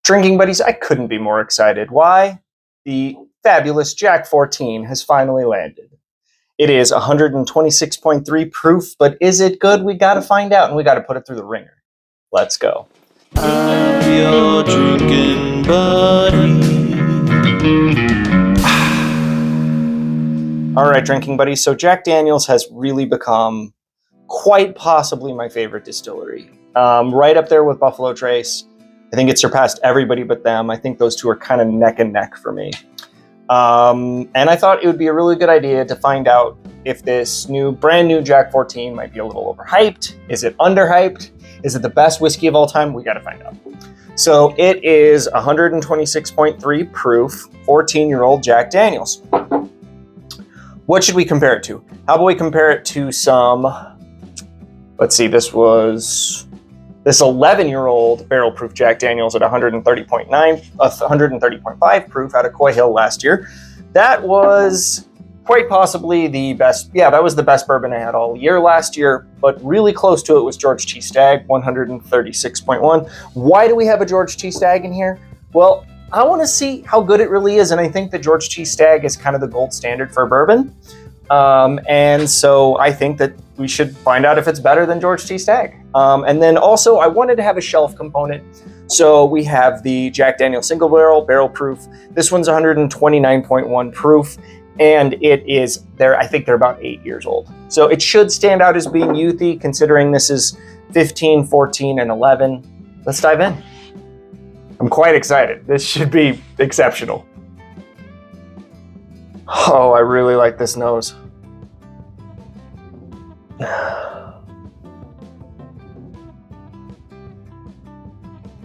Drinking buddies, I couldn't be more excited. Why? The fabulous Jack 14 has finally landed. It is 126.3 proof, but is it good? We got to find out, and we got to put it through the ringer. Let's go. I'm your drinking buddy. All right, drinking buddies. So Jack Daniel's has really become quite possibly my favorite distillery. Right up there with Buffalo Trace. I think it surpassed everybody but them. I think those two are kind of neck and neck for me. And I thought it would be a really good idea to find out if this brand new Jack 14 might be a little overhyped. Is it underhyped? Is it the best whiskey of all time? We got to find out. So it is 126.3 proof, 14-year-old Jack Daniel's. What should we compare it to? How about we compare it to some, let's see, this 11-year-old barrel-proof Jack Daniel's at 130.5 proof out of Coy Hill last year. That was quite possibly the best. Yeah, that was the best bourbon I had all year last year, but really close to it was George T. Stagg, 136.1. Why do we have a George T. Stagg in here? Well, I want to see how good it really is, and I think that George T. Stagg is kind of the gold standard for bourbon. And so I think that we should find out if it's better than George T. Stagg. And then also I wanted to have a shelf component. So we have the Jack Daniel's single barrel proof. This one's 129.1 proof, and it is I think they're about 8 years old. So it should stand out as being youthy, considering this is 15, 14, and 11. Let's dive in. I'm quite excited. This should be exceptional. Oh, I really like this nose.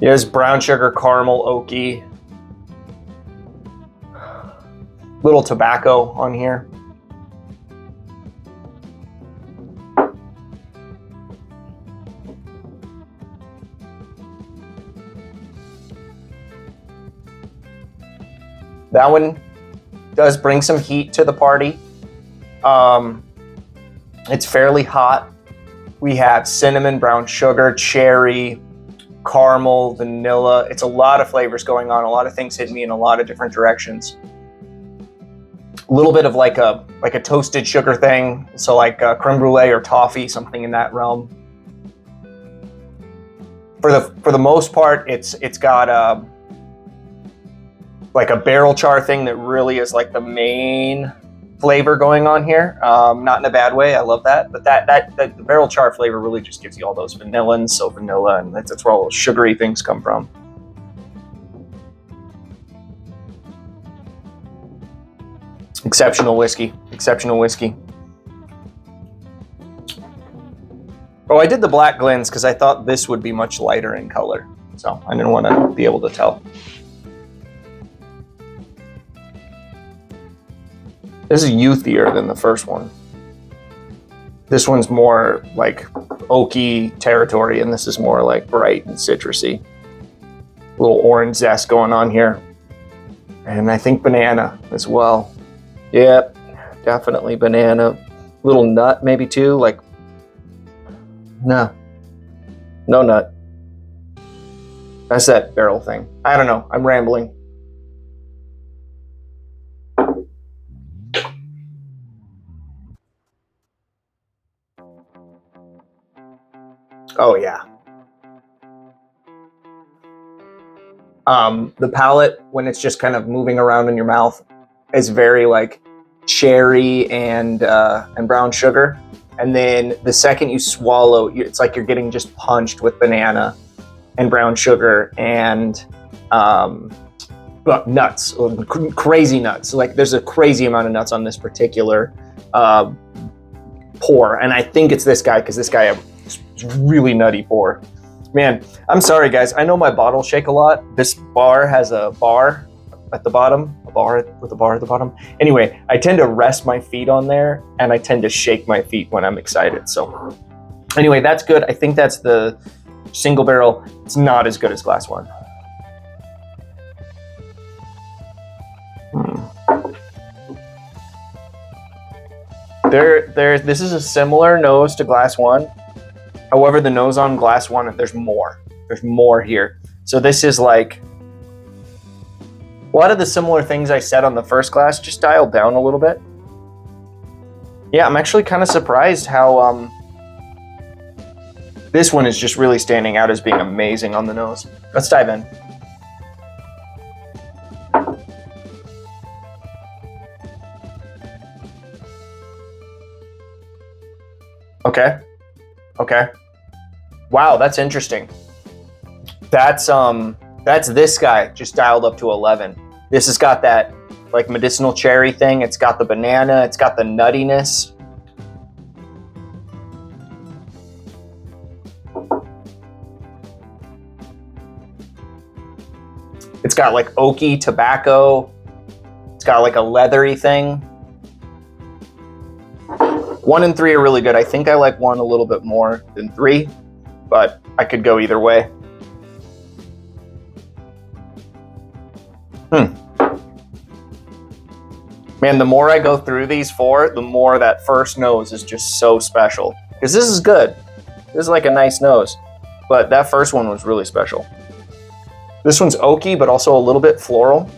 Yes, brown sugar, caramel, oaky. Little tobacco on here. That one does bring some heat to the party. It's fairly hot. We have cinnamon, brown sugar, cherry, caramel, vanilla. It's a lot of flavors going on. A lot of things hit me in a lot of different directions. A little bit of like a toasted sugar thing. So like creme brulee or toffee, something in that realm. For the most part, it's got like a barrel char thing that really is like the main flavor going on here. Not in a bad way. I love that. But the barrel char flavor really just gives you all those vanillins. So vanilla, and that's where all those sugary things come from. Exceptional whiskey. Exceptional whiskey. Oh, I did the black glens because I thought this would be much lighter in color. So I didn't want to be able to tell. This is youthier than the first one. This one's more like oaky territory, and this is more like bright and citrusy. A little orange zest going on here. And I think banana as well. Yep, definitely banana. Little nut maybe too, like, no nut. That's that barrel thing. I don't know, I'm rambling. Oh yeah. The palate, when it's just kind of moving around in your mouth, is very like cherry and brown sugar. And then the second you swallow, it's like you're getting just punched with banana and brown sugar and nuts, crazy nuts. Like there's a crazy amount of nuts on this particular pour. And I think it's this guy, because this guy is really nutty pour. Man, I'm sorry guys. I know my bottles shake a lot. This bar has a bar at the bottom, a bar with a bar at the bottom. Anyway, I tend to rest my feet on there, and I tend to shake my feet when I'm excited. So anyway, that's good. I think that's the single barrel. It's not as good as glass one. This is a similar nose to glass one. However, the nose on glass one, there's more. There's more here. So this is like A lot of the similar things I said on the first glass just dialed down a little bit. Yeah, I'm actually kind of surprised how this one is just really standing out as being amazing on the nose. Let's dive in. Okay. Okay. Wow, that's interesting. That's this guy just dialed up to 11. This has got that like medicinal cherry thing. It's got the banana. It's got the nuttiness. It's got like oaky tobacco. It's got like a leathery thing. 1 and 3 are really good. I think I like 1 a little bit more than 3, but I could go either way. Man, the more I go through these 4, the more that first nose is just so special. Because this is good. This is like a nice nose. But that first one was really special. This one's oaky, but also a little bit floral.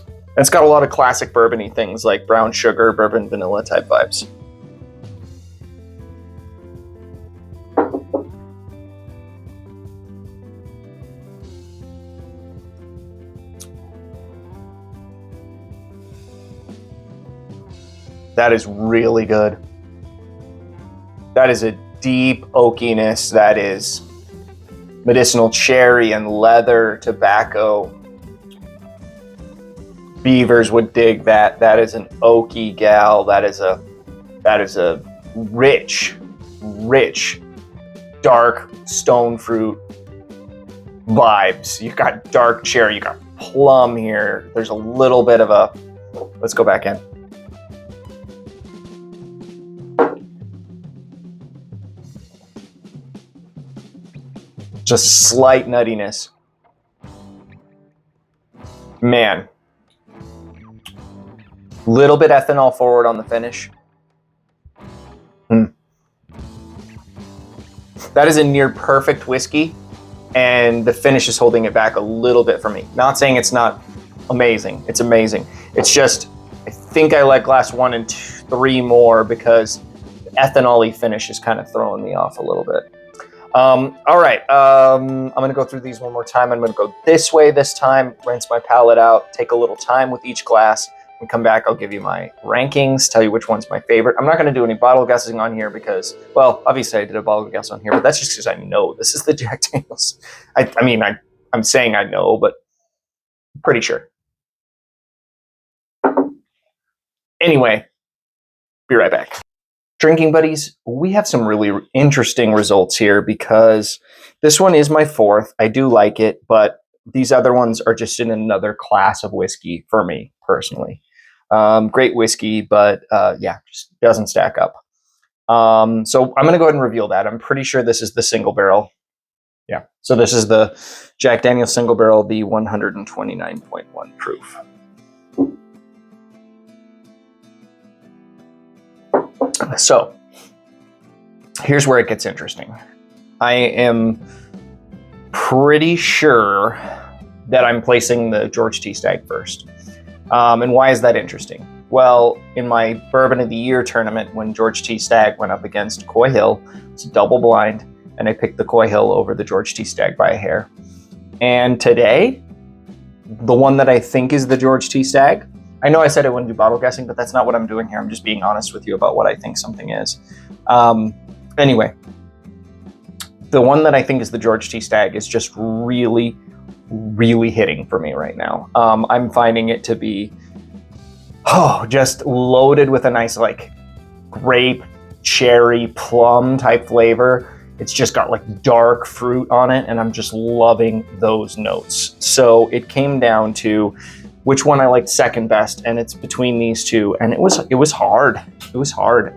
And it's got a lot of classic bourbon-y things like brown sugar, bourbon, vanilla type vibes. That is really good. That is a deep oakiness. That is medicinal cherry and leather, tobacco. Beavers would dig that. That is an oaky gal. That is a rich, dark stone fruit vibes. You got dark cherry, you got plum here. There's a little bit of a, let's go back in. Just slight nuttiness. Man. Little bit ethanol forward on the finish. That is a near perfect whiskey, and the finish is holding it back a little bit for me. Not saying it's not amazing. It's amazing. It's just, I think I like glass 1 and 3 more because the ethanol-y finish is kind of throwing me off a little bit. All right, I'm gonna go through these one more time. I'm gonna go this way this time, rinse my palate out, take a little time with each glass, and come back. I'll give you my rankings, tell you which one's my favorite. I'm not gonna do any bottle guessing on here because, well, obviously I did a bottle guess on here, but that's just because I know this is the Jack Daniels. I'm saying I know, but I'm pretty sure. Anyway, be right back. Drinking buddies, we have some really interesting results here because this one is my 4th. I do like it, but these other ones are just in another class of whiskey for me personally. Great whiskey, but yeah, just doesn't stack up. So I'm going to go ahead and reveal that. I'm pretty sure this is the single barrel. Yeah, so this is the Jack Daniel's single barrel, the 129.1 proof. So, here's where it gets interesting. I am pretty sure that I'm placing the George T. Stagg first. And why is that interesting? Well, in my Bourbon of the Year tournament, when George T. Stagg went up against Coy Hill, it's double blind, and I picked the Coy Hill over the George T. Stagg by a hair. And today, the one that I think is the George T. Stagg, I know I said I wouldn't do bottle guessing, but that's not what I'm doing here. I'm just being honest with you about what I think something is. Anyway, the one that I think is the George T. Stagg is just really, really hitting for me right now. I'm finding it to be, just loaded with a nice like grape, cherry, plum type flavor. It's just got like dark fruit on it, and I'm just loving those notes. So it came down to which one I liked second best, and it's between these two, and it was hard. It was hard.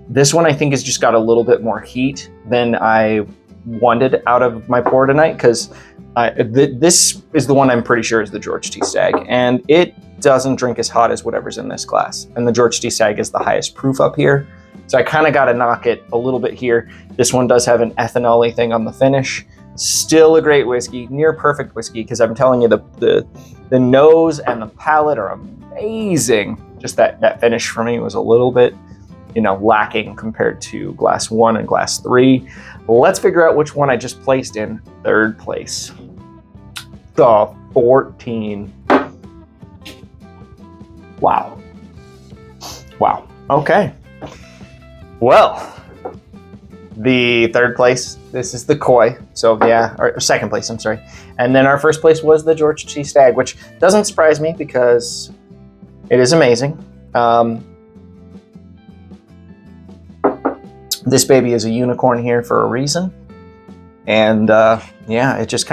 This one I think has just got a little bit more heat than I wanted out of my pour tonight, because this is the one I'm pretty sure is the George T. Stagg, and it doesn't drink as hot as whatever's in this glass, and the George T. Stagg is the highest proof up here, so I kind of got to knock it a little bit here. This one does have an ethanol-y thing on the finish, Still a great whiskey, near perfect whiskey, because I'm telling you, the nose and the palate are amazing. Just that finish for me was a little bit, lacking compared to glass 1 and glass 3. Let's figure out which one I just placed in third place. The 14. Wow. Okay. Well, the third place, this is the Koi. So yeah, or second place, I'm sorry. And then our first place was the George T. Stagg, which doesn't surprise me because it is amazing. This baby is a unicorn here for a reason. And yeah, it did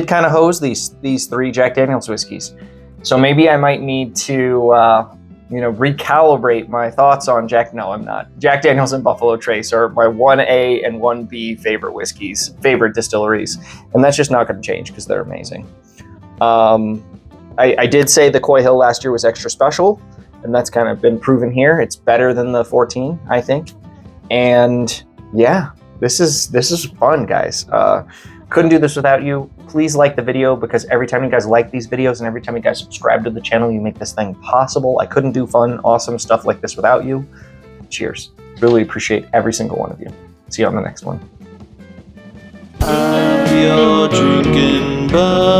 kind of hose these 3 Jack Daniel's whiskeys. So maybe I might need to recalibrate my thoughts on Jack Daniel's and Buffalo Trace are my 1A and 1B favorite distilleries. And that's just not going to change because they're amazing. I did say the Coy Hill last year was extra special, and that's kind of been proven here. It's better than the 14, I think. And yeah, this is fun, guys. Couldn't do this without you. Please like the video, because every time you guys like these videos and every time you guys subscribe to the channel, you make this thing possible. I couldn't do fun, awesome stuff like this without you. Cheers. Really appreciate every single one of you. See you on the next one. I'm your drinking buddy.